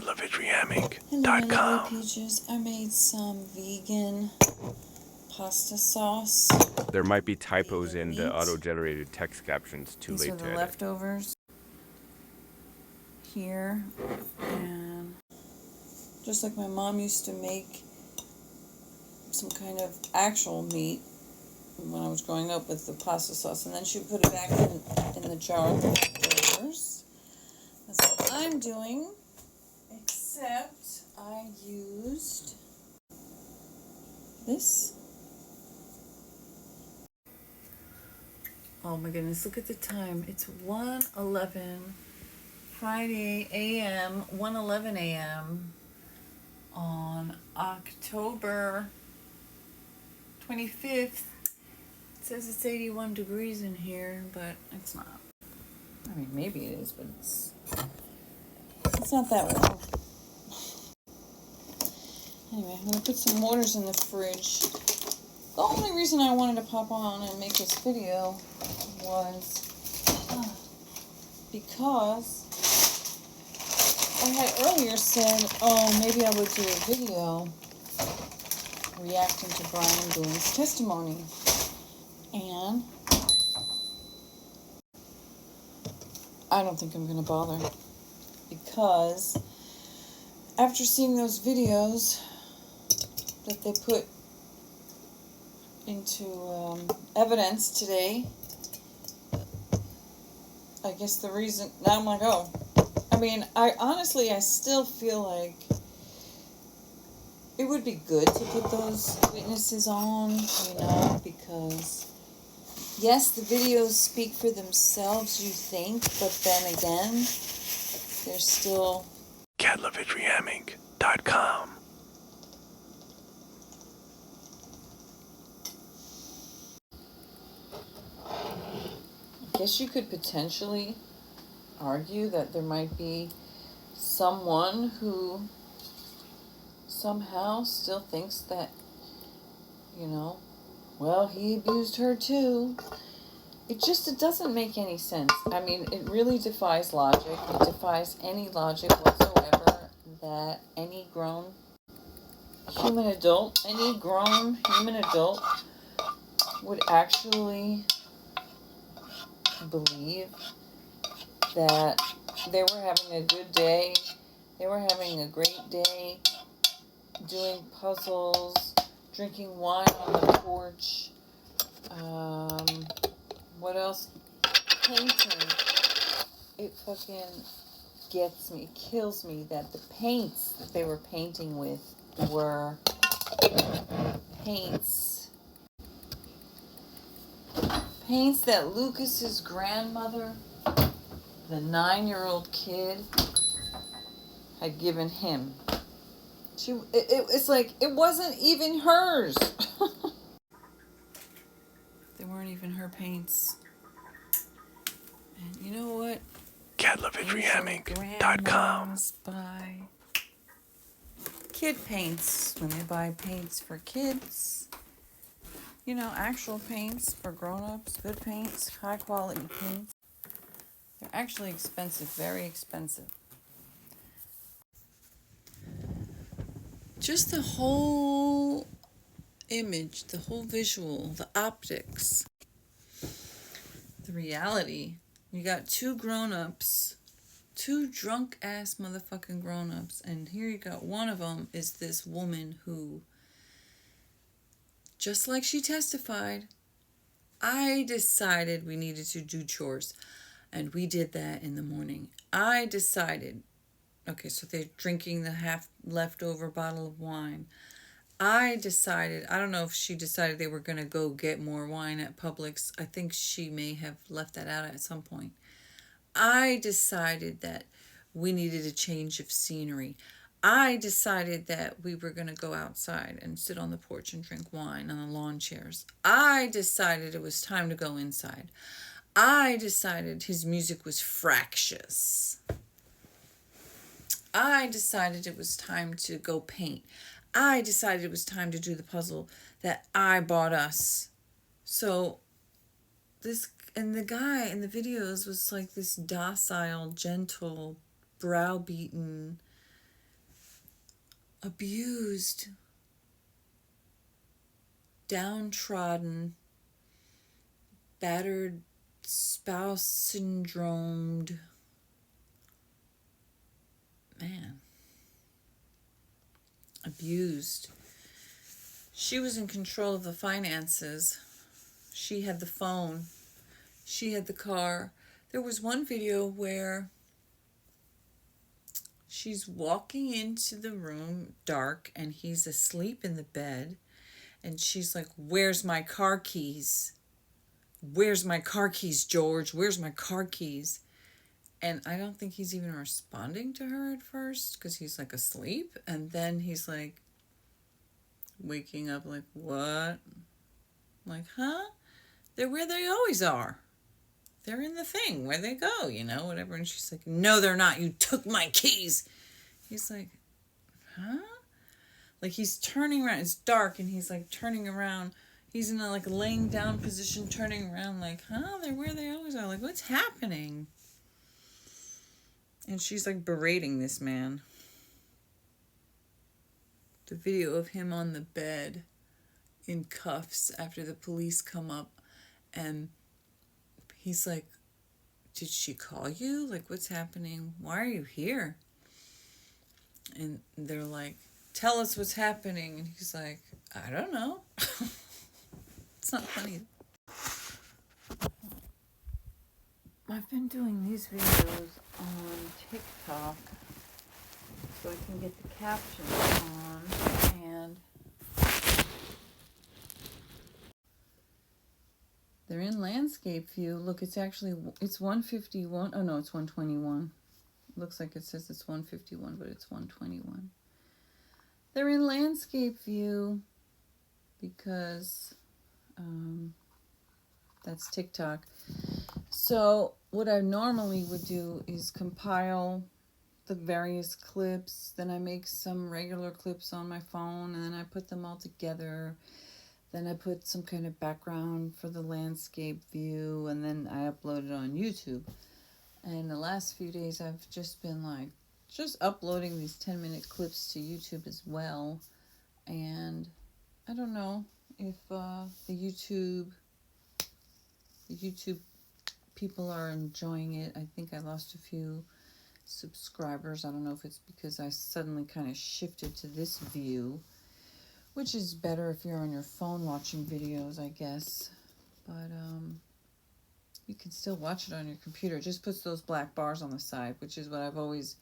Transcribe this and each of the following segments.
Hello, my lovely peaches. I made some vegan pasta sauce. There might be typos in the auto-generated text captions. Too These late are to the edit. leftovers here, and just like my mom used to make some kind of actual meat when I was growing up with the pasta sauce, and then she would put it back in the jar of the leftovers. That's what I'm doing, except I used this. Oh my goodness, look at the time. It's 1:11 Friday a.m., 1:11 a.m. on October 25th. It says it's 81 degrees in here, but it's not. I mean, maybe it is, but it's not that warm. Anyway, I'm going to put some mortars in the fridge. The only reason I wanted to pop on and make this video was because I had earlier said, oh, maybe I would do a video reacting to Brian Boone's testimony. And I don't think I'm going to bother, because after seeing those videos that they put into evidence today, I guess the reason, now I'm like, oh, I mean, I still feel like it would be good to put those witnesses on, because yes, the videos speak for themselves, you think, but then again, there's still CatLoveItReaming.com. I guess you could potentially argue that there might be someone who somehow still thinks that, well, he abused her too. It doesn't make any sense. I mean, it really defies logic. It defies any logic whatsoever that any grown human adult would actually believe that they were having a good day, they were having a great day, doing puzzles, drinking wine on the porch, what else? Painting. It fucking gets me, kills me that the paints that they were painting with were paints that Lucas's grandmother, the 9-year-old kid, had given him. It's like it wasn't even hers. They weren't even her paints. And you know what? CatLoveItReaming.com. Buy kid paints when they buy paints for kids. Actual paints for grown-ups, good paints, high quality paints. They're actually expensive, very expensive. Just the whole image, the whole visual, the optics, the reality. You got two grown-ups, two drunk-ass motherfucking grown-ups, and here you got one of them is this woman who, just like she testified, I decided we needed to do chores, and we did that in the morning. I decided, okay, so they're drinking the half leftover bottle of wine. I decided, I don't know if she decided they were going to go get more wine at Publix. I think she may have left that out at some point. I decided that we needed a change of scenery. I decided that we were going to go outside and sit on the porch and drink wine on the lawn chairs. I decided it was time to go inside. I decided his music was fractious. I decided it was time to go paint. I decided it was time to do the puzzle that I bought us. So and the guy in the videos was like this docile, gentle, browbeaten abused, downtrodden, battered, spouse syndromed man. Abused. She was in control of the finances. She had the phone. She had the car. There was one video where she's walking into the room, dark, and he's asleep in the bed. And she's like, "Where's my car keys? Where's my car keys, George? Where's my car keys?" And I don't think he's even responding to her at first because he's like asleep. And then he's like waking up like, "What?" Like, huh? They're where they always are. They're in the thing where they go, whatever. And she's like, "No, they're not. You took my keys." He's like, huh? Like he's turning around. It's dark and he's like turning around. He's in a like laying down position, turning around like, huh? They're where they always are. Like, what's happening? And she's like berating this man. The video of him on the bed in cuffs after the police come up, and he's like, "Did she call you? Like, what's happening? Why are you here?" And they're like, "Tell us what's happening." And he's like, "I don't know." It's not funny. I've been doing these videos on TikTok so I can get the captions on, and they're in landscape view. Look, it's 151. Oh no, it's 121. Looks like it says it's 151, but it's 121. They're in landscape view because that's TikTok. So what I normally would do is compile the various clips, then I make some regular clips on my phone, and then I put them all together. Then I put some kind of background for the landscape view, and then I upload it on YouTube. And the last few days I've just been like just uploading these 10-minute clips to YouTube as well. And I don't know if the YouTube people are enjoying it. I think I lost a few subscribers. I don't know if it's because I suddenly kind of shifted to this view, which is better if you're on your phone watching videos, I guess. But you can still watch it on your computer. It just puts those black bars on the side, which is what I've always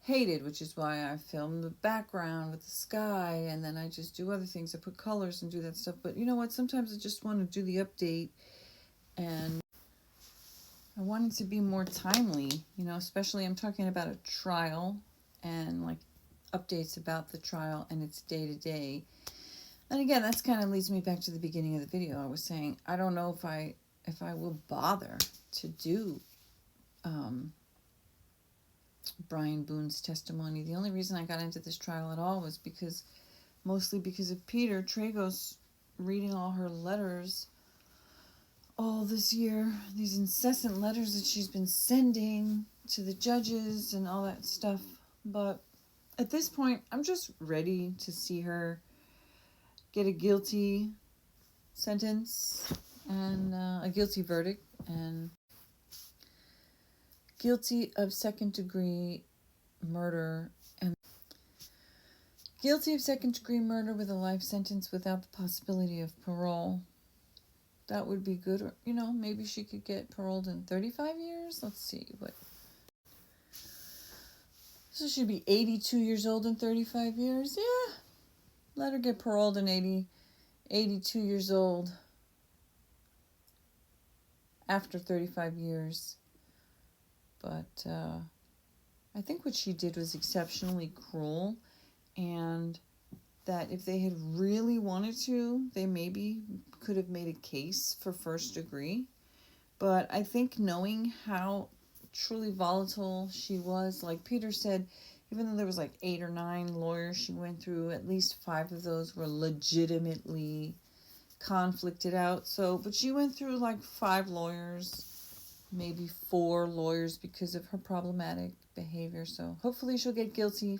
hated, which is why I film the background with the sky, and then I just do other things. I put colors and do that stuff. But you know what? Sometimes I just want to do the update, and I want it to be more timely, especially I'm talking about a trial and like updates about the trial and its day to day. And again, that's kind of leads me back to the beginning of the video. I was saying, I don't know if I will bother to do Brian Boone's testimony. The only reason I got into this trial at all was mostly because of Peter Tragos reading all her letters all this year, these incessant letters that she's been sending to the judges and all that stuff. But at this point, I'm just ready to see her get a guilty sentence and a guilty verdict, and guilty of second-degree murder and guilty of second-degree murder with a life sentence without the possibility of parole. That would be good. Or, maybe she could get paroled in 35 years. Let's see what. So she'd be 82 years old in 35 years. Yeah. Let her get paroled in 82 years old after 35 years. But I think what she did was exceptionally cruel, and that if they had really wanted to, they maybe could have made a case for first degree. But I think knowing how truly volatile she was, like Peter said, even though there was like 8 or 9 lawyers she went through, at least 5 of those were legitimately conflicted out. But she went through like 5 lawyers, maybe 4 lawyers because of her problematic behavior. So hopefully she'll get guilty